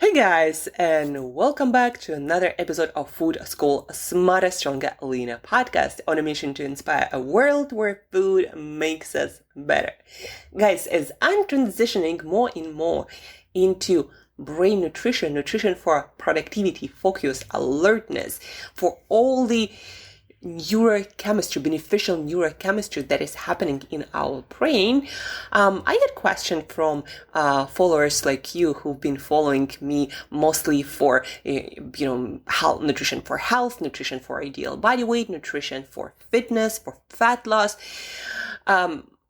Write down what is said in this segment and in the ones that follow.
Hey guys, and welcome back to another episode of Food School Smarter, Stronger, Leaner podcast on a mission to inspire a world where food makes us better. Guys, as I'm transitioning more and more into brain nutrition for productivity, focus, alertness, for all the beneficial neurochemistry that is happening in our brain. I get questions from followers like you who've been following me mostly for, health, nutrition for health, nutrition for ideal body weight, nutrition for fitness, for fat loss.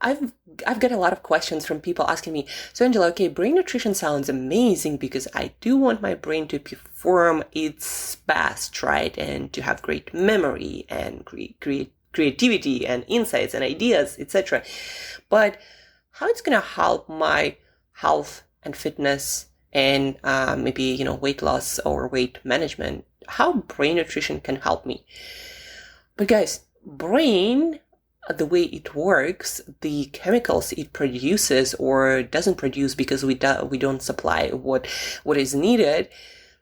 I've got a lot of questions from people asking me, so Angela, okay, brain nutrition sounds amazing because I do want my brain to perform its best, right? And to have great memory and creativity and insights and ideas, etc. But how it's going to help my health and fitness and maybe, weight loss or weight management, how brain nutrition can help me. But guys, brain, the way it works, the chemicals it produces or doesn't produce because we don't supply what is needed,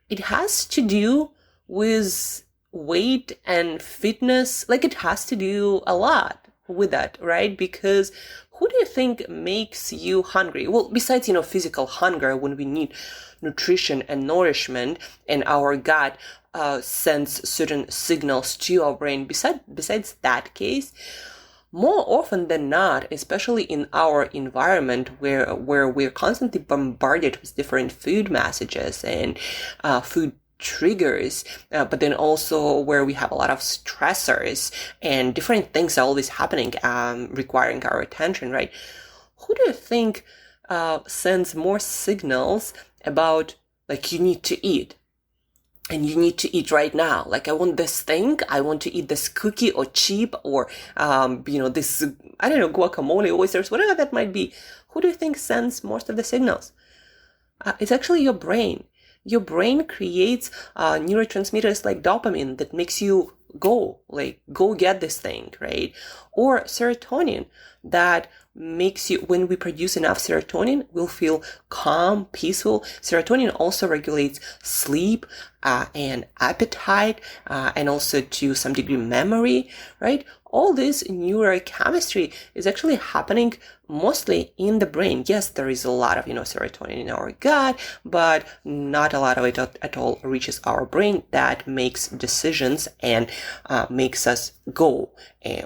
it has to do with weight and fitness. Like, it has to do a lot with that, right? Because who do you think makes you hungry? Well, besides, physical hunger, when we need nutrition and nourishment and our gut sends certain signals to our brain, besides that case, more often than not, especially in our environment where we're constantly bombarded with different food messages and food triggers, but then also where we have a lot of stressors and different things are always happening, requiring our attention, right? Who do you think sends more signals about, like, you need to eat? And you need to eat right now. Like, I want this thing. I want to eat this cookie or chip or, this, guacamole, oysters, whatever that might be. Who do you think sends most of the signals? It's actually your brain. Your brain creates neurotransmitters like dopamine that makes you go get this thing, right? Or serotonin that makes you, when we produce enough serotonin, we'll feel calm, peaceful. Serotonin also regulates sleep and appetite and also to some degree memory, right? All this neurochemistry is actually happening mostly in the brain. Yes, there is a lot of, serotonin in our gut, but not a lot of it at all reaches our brain that makes decisions and makes us go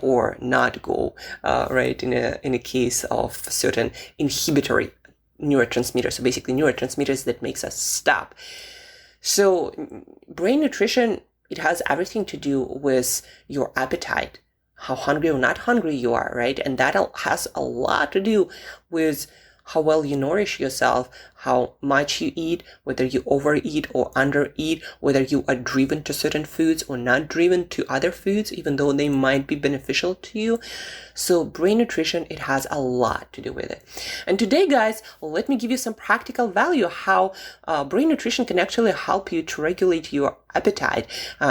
or not go, right? In a case of certain inhibitory neurotransmitters. So basically neurotransmitters that makes us stop. So brain nutrition, it has everything to do with your appetite, how hungry or not hungry you are, right? And that has a lot to do with how well you nourish yourself, how much you eat, whether you overeat or undereat, whether you are driven to certain foods or not driven to other foods, even though they might be beneficial to you. So brain nutrition, it has a lot to do with it. And today, guys, let me give you some practical value how brain nutrition can actually help you to regulate your appetite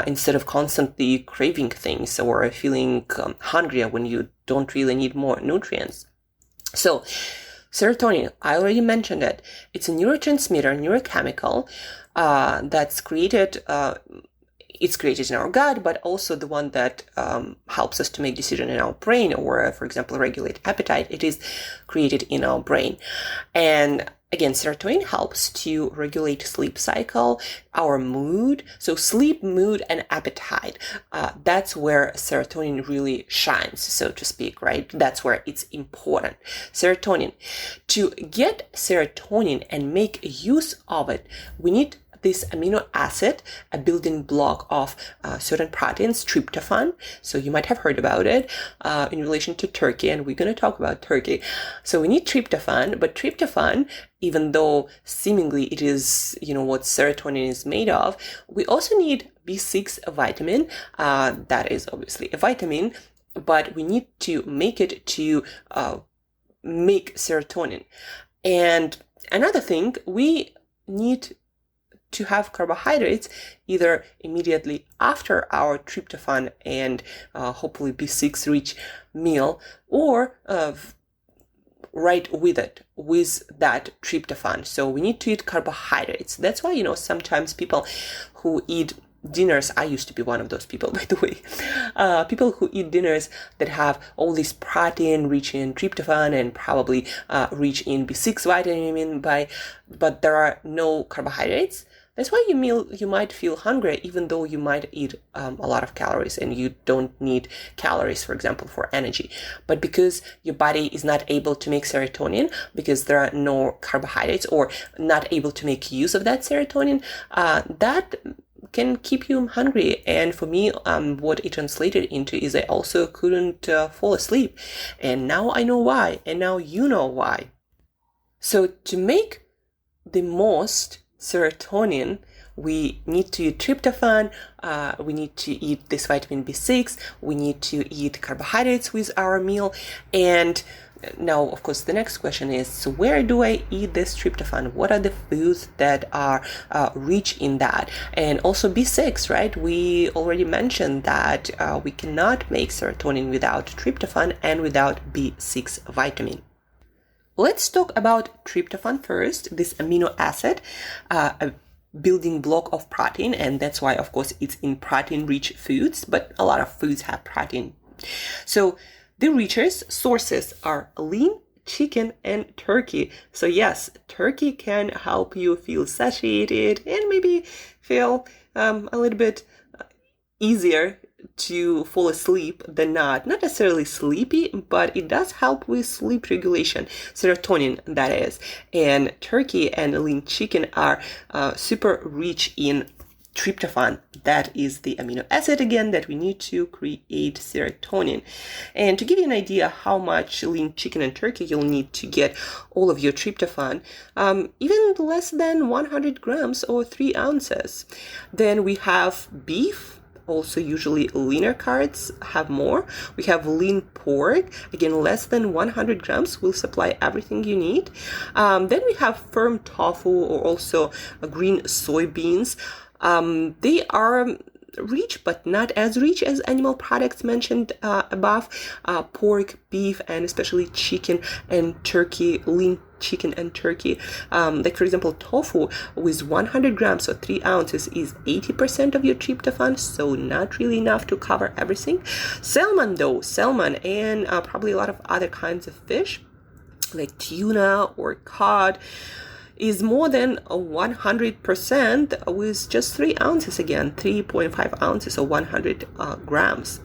instead of constantly craving things or feeling hungrier when you don't really need more nutrients. So serotonin, I already mentioned it. It's a neurotransmitter, neurochemical that's created. It's created in our gut, but also the one that helps us to make decisions in our brain, or, for example, regulate appetite. It is created in our brain, and again, serotonin helps to regulate sleep cycle, our mood. So sleep, mood, and appetite. That's where serotonin really shines, so to speak, right? That's where it's important. Serotonin. To get serotonin and make use of it, we need this amino acid, a building block of certain proteins, tryptophan. So you might have heard about it in relation to turkey, and we're going to talk about turkey. So we need tryptophan, but tryptophan, even though seemingly it is, what serotonin is made of, we also need B6 vitamin. That is obviously a vitamin, but we need to make it to make serotonin. And another thing, we need to have carbohydrates either immediately after our tryptophan and hopefully B6 rich meal, or right with that tryptophan. So we need to eat carbohydrates. That's why, sometimes people who eat dinners, I used to be one of those people, by the way, people who eat dinners that have all this protein rich in tryptophan and probably rich in B6 vitamin, but there are no carbohydrates. That's why you might feel hungry even though you might eat a lot of calories, and you don't need calories, for example, for energy. But because your body is not able to make serotonin, because there are no carbohydrates, or not able to make use of that serotonin, that can keep you hungry. And for me, what it translated into is I also couldn't fall asleep. And now I know why, and now you know why. So to make the most serotonin, we need to eat tryptophan, we need to eat this vitamin B6, we need to eat carbohydrates with our meal. And now, of course, the next question is, so where do I eat this tryptophan? What are the foods that are rich in that? And also B6, right? We already mentioned that we cannot make serotonin without tryptophan and without B6 vitamin. Let's talk about tryptophan first, this amino acid, a building block of protein, and that's why, of course, it's in protein-rich foods, but a lot of foods have protein. So the richest sources are lean chicken and turkey. So yes, turkey can help you feel satiated and maybe feel a little bit easier to fall asleep than not necessarily sleepy, but it does help with sleep regulation, serotonin that is. And turkey and lean chicken are super rich in tryptophan. That is the amino acid again that we need to create serotonin. And to give you an idea how much lean chicken and turkey you'll need to get all of your tryptophan, even less than 100 grams or 3 ounces. Then we have beef. Also, usually leaner cuts have more. We have lean pork, again, less than 100 grams will supply everything you need. Then we have firm tofu, or also green soybeans. They are rich, but not as rich as animal products mentioned above. Pork, beef, and especially chicken and turkey, lean chicken and turkey. Like for example, tofu with 100 grams or 3 ounces is 80% of your tryptophan, so not really enough to cover everything. Salmon and probably a lot of other kinds of fish like tuna or cod is more than 100% with just 3 ounces, again 3.5 ounces or 100 grams.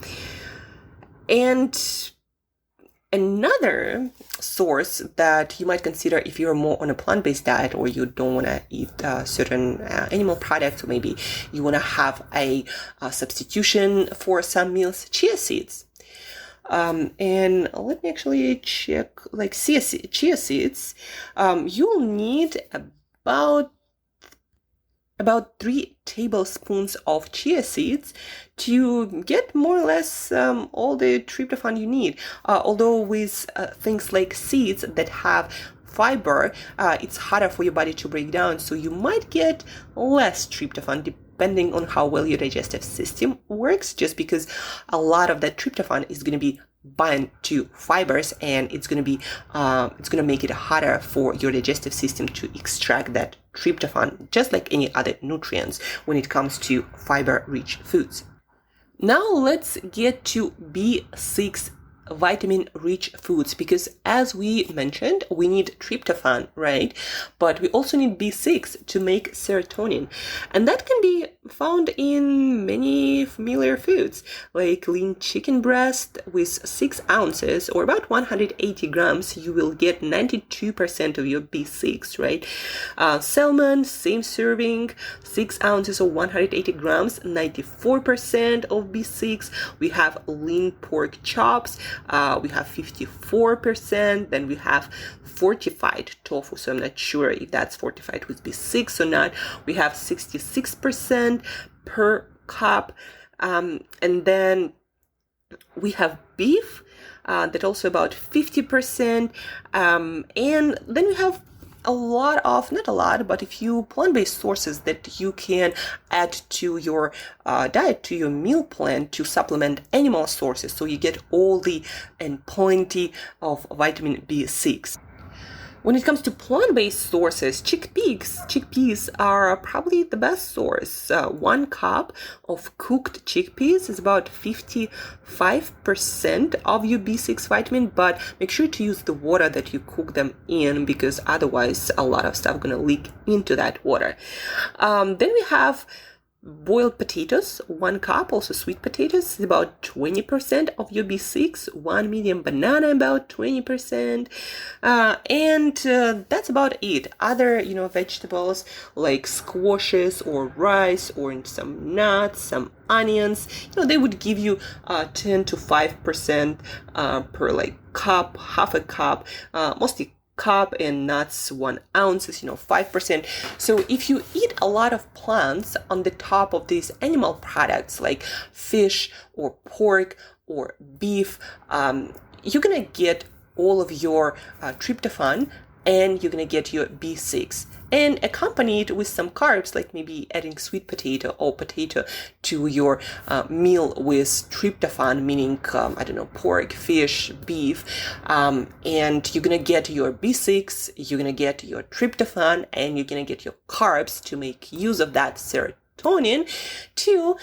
And another source that you might consider if you're more on a plant-based diet, or you don't want to eat certain animal products, or maybe you want to have a substitution for some meals, chia seeds. And let me actually check, like chia seeds, you'll need about 3 tablespoons of chia seeds to get more or less all the tryptophan you need. Although with things like seeds that have fiber, it's harder for your body to break down, so you might get less tryptophan depending on how well your digestive system works, just because a lot of that tryptophan is going to be bind to fibers, and it's going to make it harder for your digestive system to extract that tryptophan, just like any other nutrients when it comes to fiber-rich foods. Now let's get to B6 vitamin-rich foods, because as we mentioned, we need tryptophan, right? But we also need B6 to make serotonin, and that can be found in many familiar foods, like lean chicken breast with 6 ounces or about 180 grams, you will get 92% of your B6, right? Salmon, same serving, 6 ounces or 180 grams, 94% of B6. We have lean pork chops, we have 54%. Then we have fortified tofu, so I'm not sure if that's fortified with B6 or not. We have 66% per cup, and then we have beef, that also about 50%, and then we have not a lot, but a few plant-based sources that you can add to your diet, to your meal plan to supplement animal sources, so you get all the and plenty of vitamin B6. When it comes to plant-based sources, chickpeas are probably the best source. 1 cup of cooked chickpeas is about 55% of your B6 vitamin, but make sure to use the water that you cook them in, because otherwise a lot of stuff gonna leak into that water. Then we have boiled potatoes, 1 cup, also sweet potatoes, is about 20% of your B6, 1 medium banana, about 20%, and that's about it. Other, vegetables like squashes or rice or some nuts, some onions, they would give you 10 to 5% per cup, half a cup, mostly cup, and nuts 1 ounce is 5%. So if you eat a lot of plants on the top of these animal products like fish or pork or beef, you're gonna get all of your tryptophan, and you're gonna get your B6, and accompanied with some carbs, like maybe adding sweet potato or potato to your meal with tryptophan, meaning, pork, fish, beef, and you're gonna get your B6, you're gonna get your tryptophan, and you're gonna get your carbs to make use of that serotonin to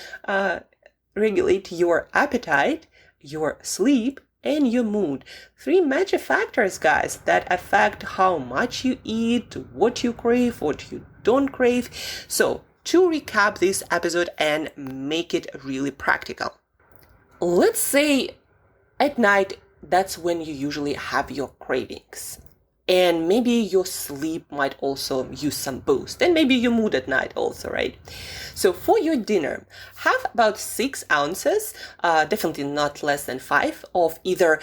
regulate your appetite, your sleep, and your mood. 3 major factors, guys, that affect how much you eat, what you crave, what you don't crave. So to recap this episode and make it really practical, let's say at night, that's when you usually have your cravings. And maybe your sleep might also use some boost, and maybe your mood at night also, right? So for your dinner, have about 6 ounces, definitely not less than 5, of either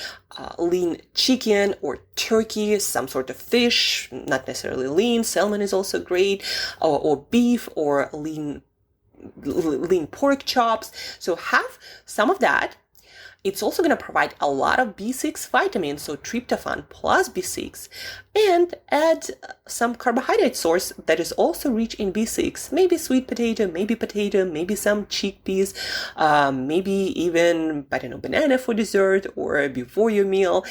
lean chicken or turkey, some sort of fish, not necessarily lean, salmon is also great, or beef, or lean pork chops. So have some of that. It's also going to provide a lot of B6 vitamins, so tryptophan plus B6, and add some carbohydrate source that is also rich in B6, maybe sweet potato, maybe some chickpeas, maybe even, banana for dessert or before your meal,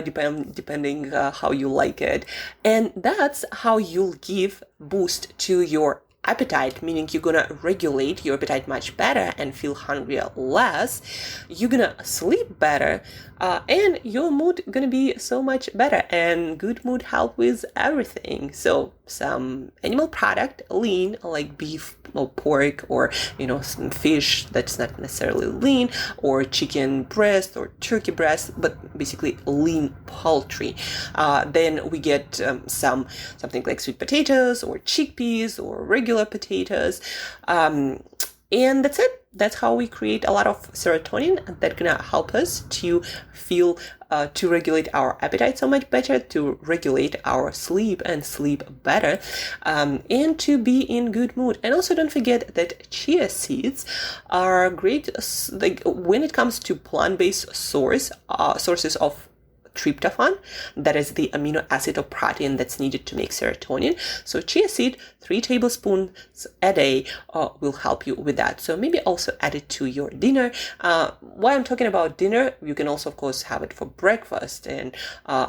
depending how you like it. And that's how you'll give boost to your appetite, meaning you're gonna regulate your appetite much better and feel hungrier less. You're gonna sleep better, and your mood gonna be so much better, and good mood help with everything. So some animal product, lean, like beef or pork, or some fish that's not necessarily lean, or chicken breast or turkey breast, but basically lean poultry. Then we get something like sweet potatoes or chickpeas or regular potatoes, and that's it. That's how we create a lot of serotonin that's gonna help us to feel, to regulate our appetite so much better, to regulate our sleep and sleep better, and to be in good mood. And also don't forget that chia seeds are great, like when it comes to plant-based sources of tryptophan, that is the amino acid or protein that's needed to make serotonin. So chia seed, 3 tablespoons a day, will help you with that. So maybe also add it to your dinner. While I'm talking about dinner, you can also, of course, have it for breakfast and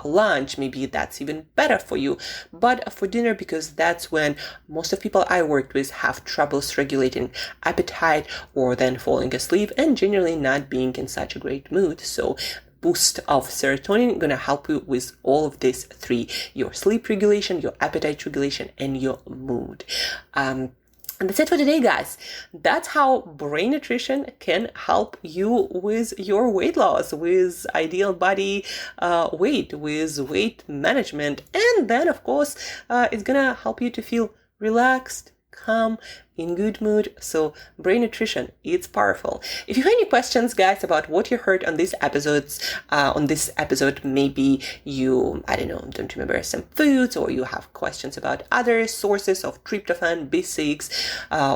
lunch. Maybe that's even better for you. But for dinner, because that's when most of people I worked with have troubles regulating appetite, or then falling asleep and generally not being in such a great mood. So boost of serotonin gonna help you with all of these 3: your sleep regulation, your appetite regulation, and your mood. And that's it for today, guys. That's how brain nutrition can help you with your weight loss, with ideal body weight, with weight management, and then of course it's gonna help you to feel relaxed, calm, in good mood. So brain nutrition, it's powerful. If you have any questions, guys, about what you heard on these episodes, maybe you, don't remember some foods, or you have questions about other sources of tryptophan, B6,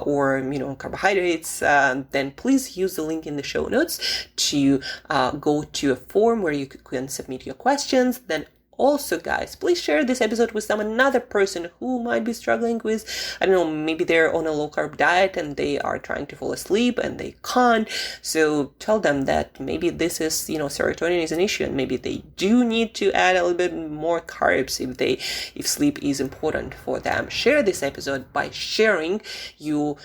or, carbohydrates, then please use the link in the show notes to go to a form where you can submit your questions. Then Also, guys, please share this episode with another person who might be struggling with, I don't know, maybe they're on a low carb diet and they are trying to fall asleep and they can't. So tell them that maybe this is, serotonin is an issue, and maybe they do need to add a little bit more carbs if sleep is important for them. Share this episode. By sharing, you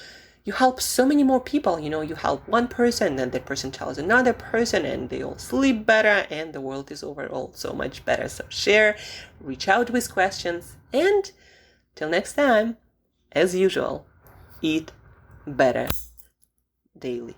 help so many more people. You help one person, and that person tells another person, and they all sleep better, and the world is overall so much better. So share, reach out with questions, and till next time, as usual, eat better daily.